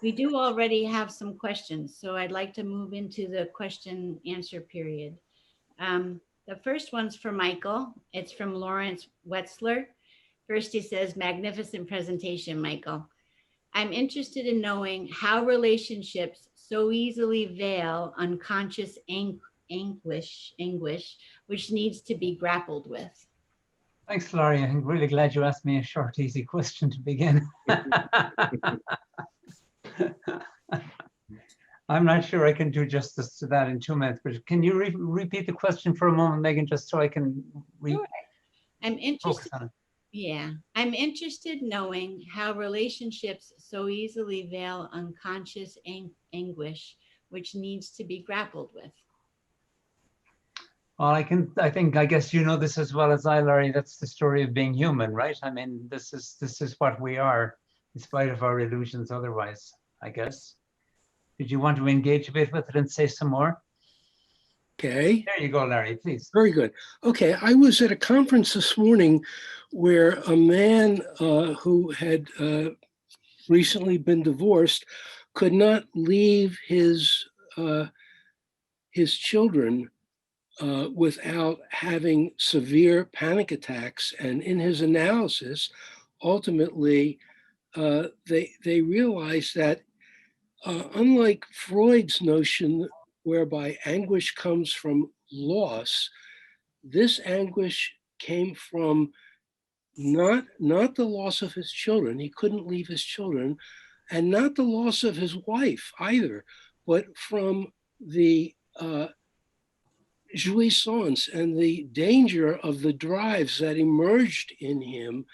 We do already have some questions, so I'd like to move into the question answer period. The first one's for Michael. It's from Lawrence Wetzler. First, he says, magnificent presentation, Michael. I'm interested in knowing how relationships so easily veil unconscious anguish, which needs to be grappled with. Thanks, Laurie. I'm really glad you asked me a short, easy question to begin. I'm not sure I can do justice to that in 2 minutes, but can you repeat the question for a moment, Megan, just so I can Sure. I'm focus interested. on it? Yeah, I'm interested knowing how relationships so easily veil unconscious anguish, which needs to be grappled with. Well, I guess you know this as well as I, Laurie. That's the story of being human, right? I mean, this is what we are, in spite of our illusions otherwise, I guess. Did you want to engage a bit with it and say some more? Okay. There you go, Larry, please. Very good. Okay, I was at a conference this morning where a man who had recently been divorced could not leave his children without having severe panic attacks. And in his analysis, ultimately, they realized that unlike Freud's notion whereby anguish comes from loss, this anguish came from not the loss of his children. He couldn't leave his children, and not the loss of his wife either, but from the jouissance and the danger of the drives that emerged in him,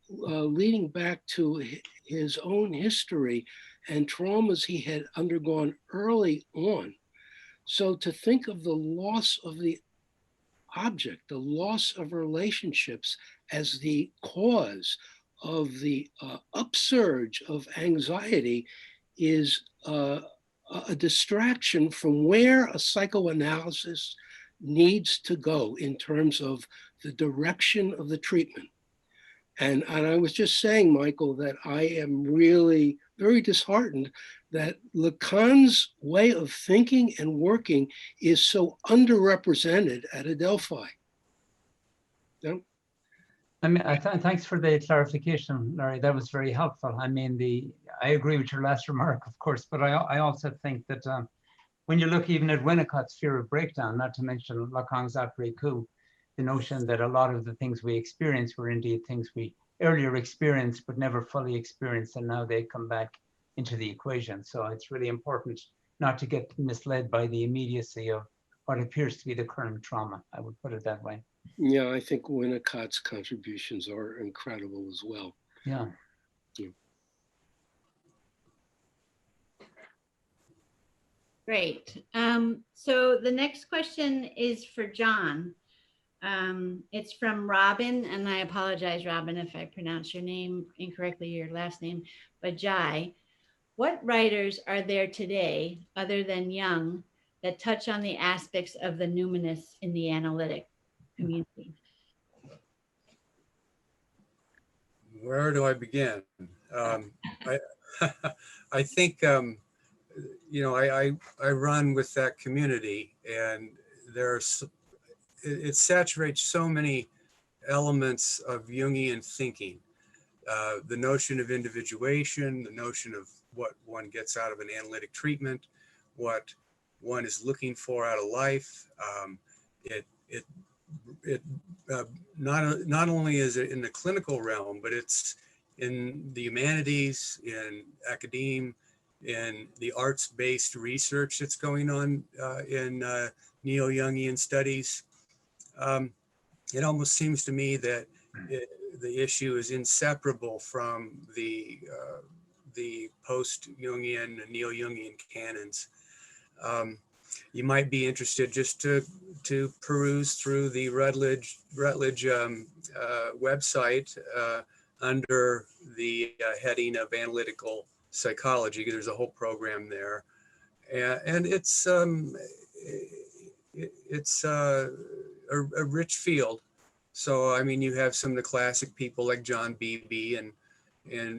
leading back to his own history and traumas he had undergone early on. So to think of the loss of the object, the loss of relationships as the cause of the upsurge of anxiety is a distraction from where a psychoanalysis needs to go in terms of the direction of the treatment. And I was just saying, Michael, that I am really very disheartened that Lacan's way of thinking and working is so underrepresented at Adelphi. Yeah. I mean, thanks for the clarification, Larry. That was very helpful. I mean, I agree with your last remark, of course, but I also think that when you look even at Winnicott's fear of breakdown, not to mention Lacan's après-coup, the notion that a lot of the things we experience were indeed things we earlier experienced but never fully experienced, and now they come back into the equation. So it's really important not to get misled by the immediacy of what appears to be the current trauma. I would put it that way. Yeah, I think Winnicott's contributions are incredible as well. Yeah. Yeah. Great. So the next question is for John. It's from Robin, and I apologize, Robin, if I pronounce your name incorrectly, your last name, Bajai. What writers are there today, other than Jung, that touch on the aspects of the numinous in the analytic community? Where do I begin? I, I think, I run with that community, and it saturates so many elements of Jungian thinking. The notion of individuation, the notion of what one gets out of an analytic treatment, what one is looking for out of life. Not only is it in the clinical realm, but it's in the humanities, in academia, in the arts-based research that's going on in neo-Jungian studies. It almost seems to me that the issue is inseparable from the post-Jungian, neo-Jungian canons. You might be interested just to peruse through the Rutledge website under the heading of analytical psychology. There's a whole program there, and it's a rich field. So I mean, you have some of the classic people like John Beebe and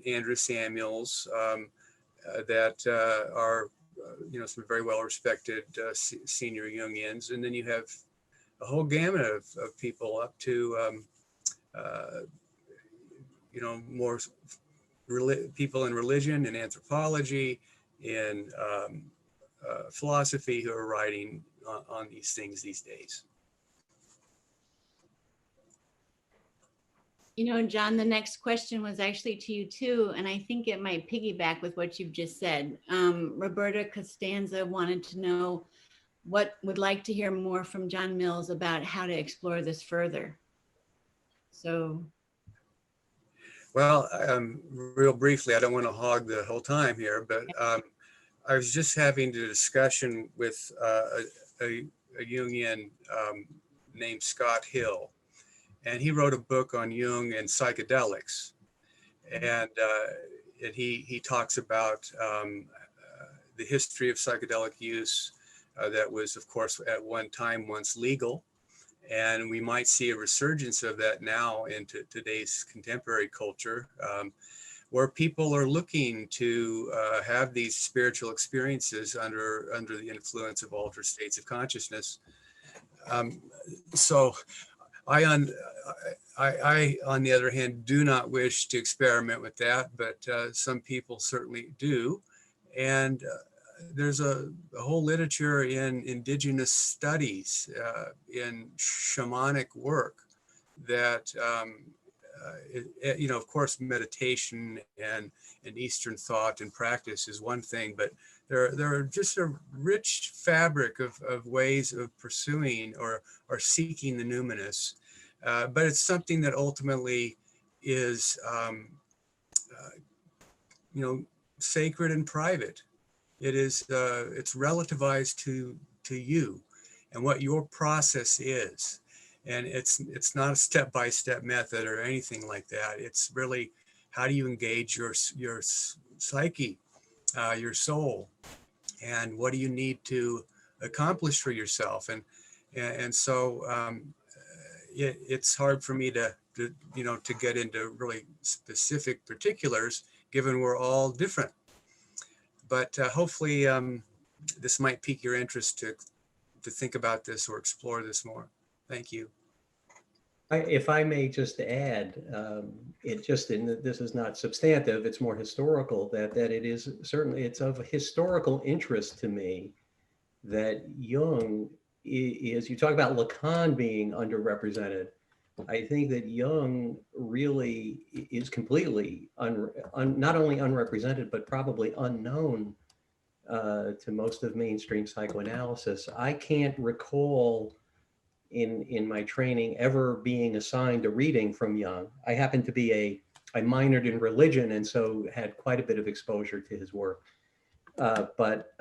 Andrew Samuels, that are, some very well-respected senior Jungians. And then you have a whole gamut of people up to, more people in religion and anthropology, in philosophy, who are writing on these things these days. John, the next question was actually to you too, and I think it might piggyback with what you've just said. Roberta Costanza wanted to know would like to hear more from John Mills about how to explore this further. So. Well, real briefly, I don't want to hog the whole time here, but I was just having a discussion with a Jungian named Scott Hill, and he wrote a book on Jung and psychedelics, and he talks about the history of psychedelic use that was, of course, at one time once legal. And we might see a resurgence of that now into today's contemporary culture, where people are looking to have these spiritual experiences under the influence of altered states of consciousness. So I, on the other hand, do not wish to experiment with that, but some people certainly do. And there's a whole literature in indigenous studies, in shamanic work that, of course, meditation and Eastern thought and practice is one thing, but there are just a rich fabric of ways of pursuing or seeking the numinous. But it's something that ultimately is, sacred and private. It is, it's relativized to you and what your process is. And it's not a step-by-step method or anything like that. It's really, how do you engage your psyche, your soul, and what do you need to accomplish for yourself? And so it's hard for me to get into really specific particulars, given we're all different. But hopefully this might pique your interest to think about this or explore this more. Thank you. If I may just add, this is not substantive, it's more historical, that it is certainly, it's of historical interest to me that Jung is, you talk about Lacan being underrepresented. I think that Jung really is completely not only unrepresented, but probably unknown to most of mainstream psychoanalysis. I can't recall in my training ever being assigned a reading from Jung. I happened to be I minored in religion, and so had quite a bit of exposure to his work, but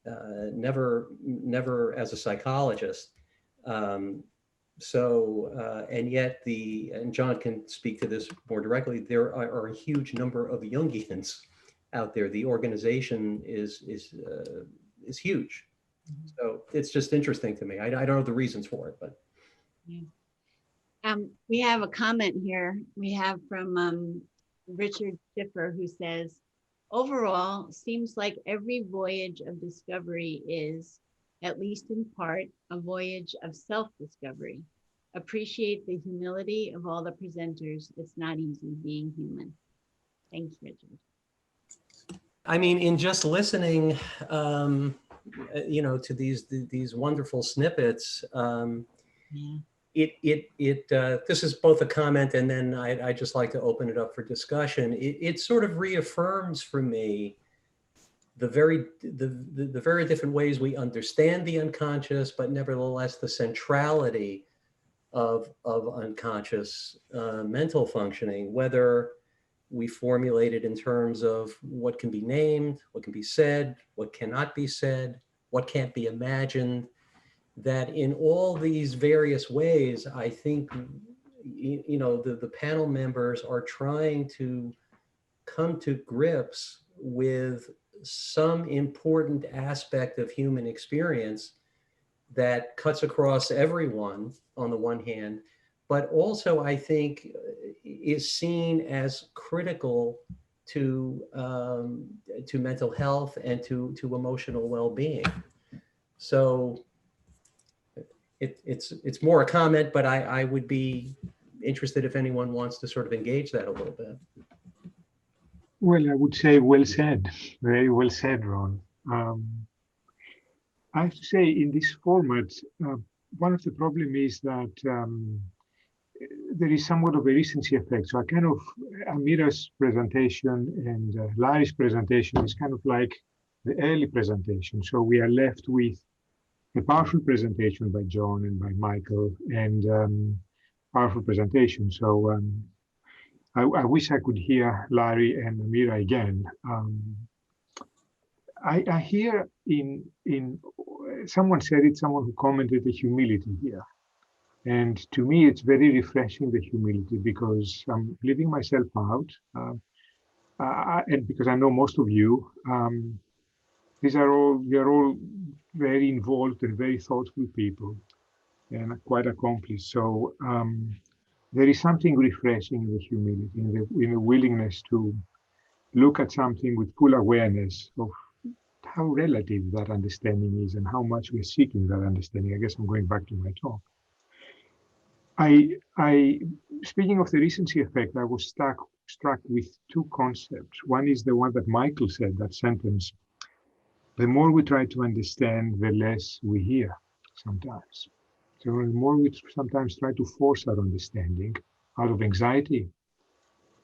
never as a psychologist. And yet and John can speak to this more directly, there are a huge number of Jungians out there. The organization is huge. So it's just interesting to me. I don't know the reasons for it, but. Yeah. We have a comment here. We have from Richard Schiffer, who says, overall, seems like every voyage of discovery is, at least in part, a voyage of self-discovery. Appreciate the humility of all the presenters. It's not easy being human. Thanks, Richard. I mean, in just listening, to these wonderful snippets, this is both a comment and then I just like to open it up for discussion. It sort of reaffirms for me the very different ways we understand the unconscious, but nevertheless the centrality of unconscious mental functioning, whether we formulate it in terms of what can be named, what can be said, what cannot be said, what can't be imagined, that in all these various ways, I think, the panel members are trying to come to grips with some important aspect of human experience that cuts across everyone on the one hand, but also I think is seen as critical to mental health and to emotional well-being. So it's more a comment, but I would be interested if anyone wants to sort of engage that a little bit. Well, I would say well said, very well said, Ron. I have to say, in this format, one of the problems is that there is somewhat of a recency effect. So I kind of, Amira's presentation and Larry's presentation is kind of like the early presentation. So we are left with a powerful presentation by John and by Michael, and powerful presentation. So I wish I could hear Larry and Amira again. I hear in someone said it, someone who commented the humility here. And to me, it's very refreshing, the humility, because I'm leaving myself out. And because I know most of you, we are all very involved and very thoughtful people and quite accomplished. So there is something refreshing in the humility, in the willingness to look at something with full awareness of how relative that understanding is and how much we're seeking that understanding. I guess I'm going back to my talk. Speaking of the recency effect, I was struck with two concepts. One is the one that Michael said, that sentence: the more we try to understand, the less we hear sometimes. So the more we sometimes try to force our understanding out of anxiety,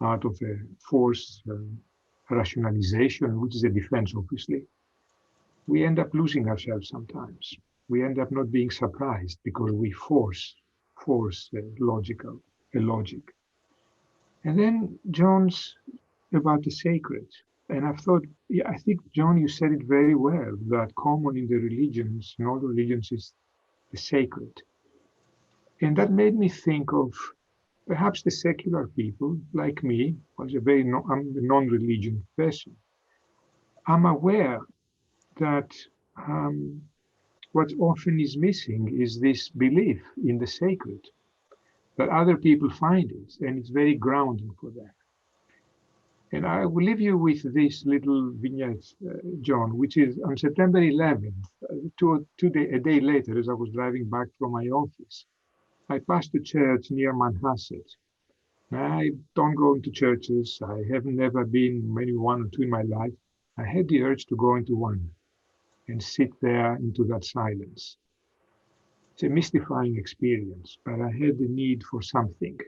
out of a forced rationalization, which is a defense, obviously, we end up losing ourselves sometimes. We end up not being surprised because we force logic. And then John's about the sacred. And I've thought, yeah, I think, John, you said it very well, that common in the religions, in all the religions, is the sacred. And that made me think of perhaps the secular people, like me, I'm a non-religion person. I'm aware that what often is missing is this belief in the sacred, that other people find it, and it's very grounding for them. And I will leave you with this little vignette, John, which is on September 11th, a day later, as I was driving back from my office, I passed a church near Manhasset. I don't go into churches. I have never been, maybe one or two in my life. I had the urge to go into one and sit there into that silence. It's a mystifying experience, but I had the need for something,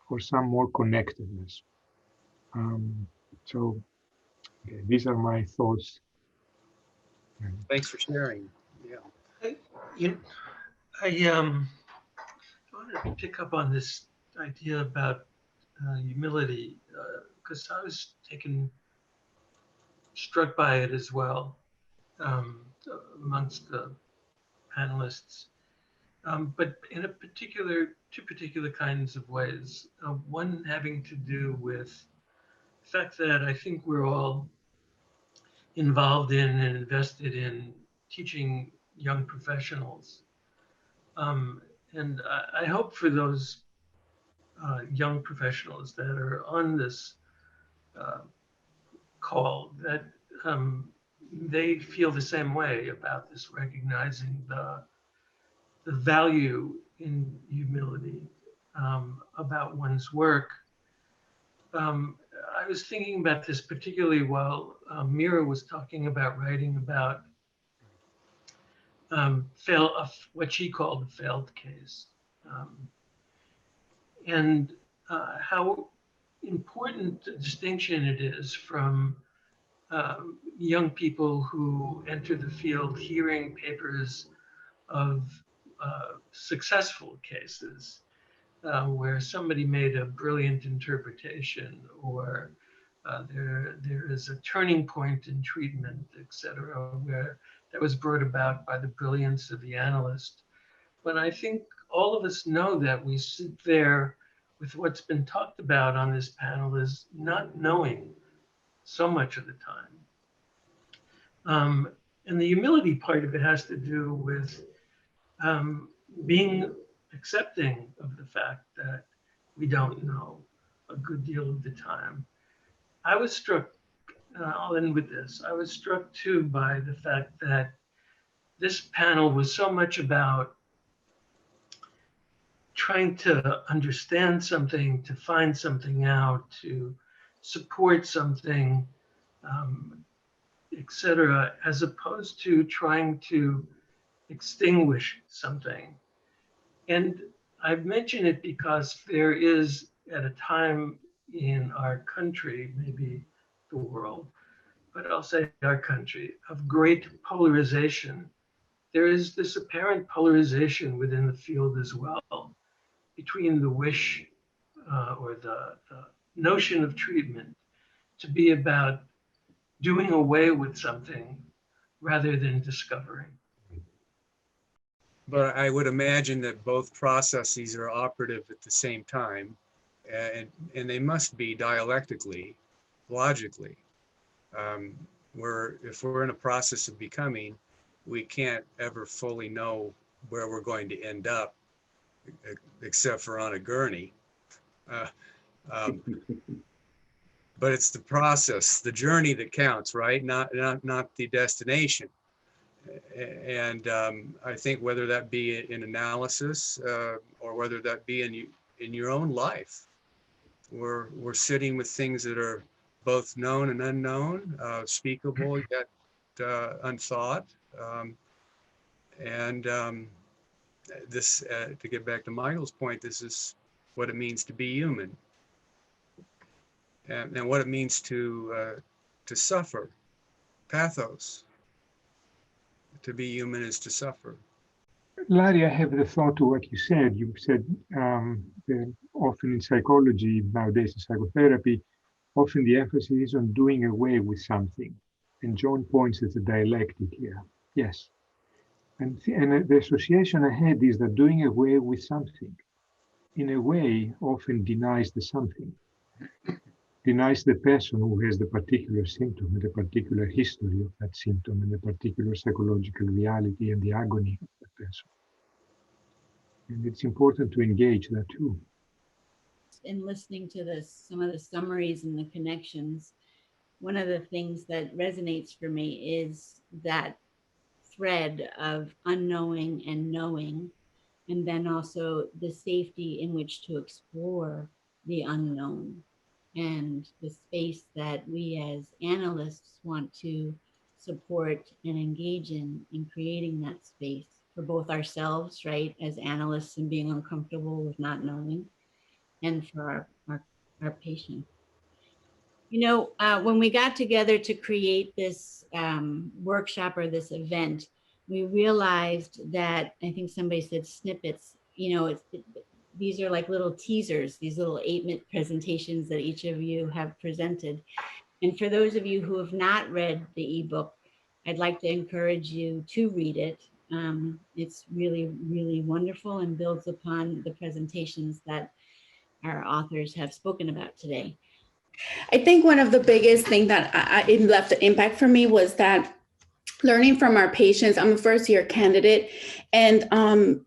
for some more connectedness. So okay, these are my thoughts. Thanks for sharing. Yeah. I want to pick up on this idea about humility, because I was struck by it as well amongst the panelists, but in two particular kinds of ways. One having to do with the fact that I think we're all involved in and invested in teaching young professionals. And I hope for those young professionals that are on this call that they feel the same way about this, recognizing the value in humility about one's work. I was thinking about this particularly while Mira was talking about writing about what she called a failed case. And how important a distinction it is from young people who enter the field hearing papers of successful cases where somebody made a brilliant interpretation, or there is a turning point in treatment, etc., where that was brought about by the brilliance of the analyst. But I think all of us know that we sit there with what's been talked about on this panel as not knowing so much of the time. And the humility part of it has to do with being accepting of the fact that we don't know a good deal of the time. I was struck, I'll end with this. I was struck too by the fact that this panel was so much about trying to understand something, to find something out, to support something, etc., as opposed to trying to extinguish something. And I've mentioned it because there is, at a time in our country, maybe the world, but I'll say our country, of great polarization. There is this apparent polarization within the field as well, between the wish or the notion of treatment to be about doing away with something rather than discovering. But I would imagine that both processes are operative at the same time, and they must be dialectically, logically. If we're in a process of becoming, we can't ever fully know where we're going to end up, except for on a gurney. But it's the process, the journey that counts, right? Not the destination. And I think whether that be in analysis or whether that be in your own life, we're sitting with things that are both known and unknown, speakable yet unthought. This, to get back to Michael's point, this is what it means to be human, and what it means to suffer, pathos. To be human is to suffer. Larry, I have the thought to what you said. You said that often in psychology, nowadays in psychotherapy, often the emphasis is on doing away with something. And John points at the dialectic here. Yes. And the association I had is that doing away with something, in a way, often denies the something, denies the person who has the particular symptom and the particular history of that symptom and the particular psychological reality and the agony of that person. And it's important to engage that too. In listening to this, some of the summaries and the connections, one of the things that resonates for me is that thread of unknowing and knowing, and then also the safety in which to explore the unknown and the space that we as analysts want to support and engage in creating that space for both ourselves, right, as analysts and being uncomfortable with not knowing, and for our patients. You know, when we got together to create this workshop or this event, we realized that, I think somebody said snippets, you know, these are like little teasers, these little 8-minute presentations that each of you have presented. And for those of you who have not read the ebook, I'd like to encourage you to read it. It's really, really wonderful and builds upon the presentations that our authors have spoken about today. I think one of the biggest things that it left an impact for me was that learning from our patients. I'm a first-year candidate, and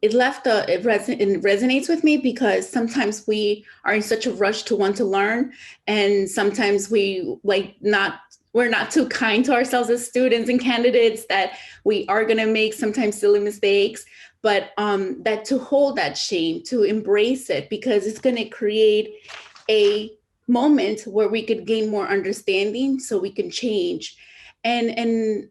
it resonates with me because sometimes we are in such a rush to want to learn, and sometimes we're not too kind to ourselves as students and candidates, that we are going to make sometimes silly mistakes, but that to hold that shame, to embrace it, because it's going to create a moment where we could gain more understanding so we can change. And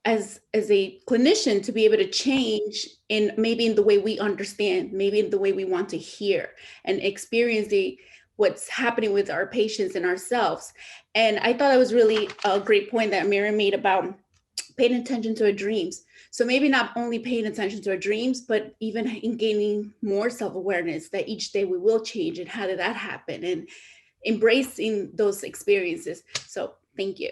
as a clinician, to be able to change in maybe in the way we understand, maybe in the way we want to hear and experience what's happening with our patients and ourselves. And I thought it was really a great point that Miriam made about paying attention to our dreams. So maybe not only paying attention to our dreams, but even in gaining more self-awareness that each day we will change, and how did that happen, and embracing those experiences. So thank you.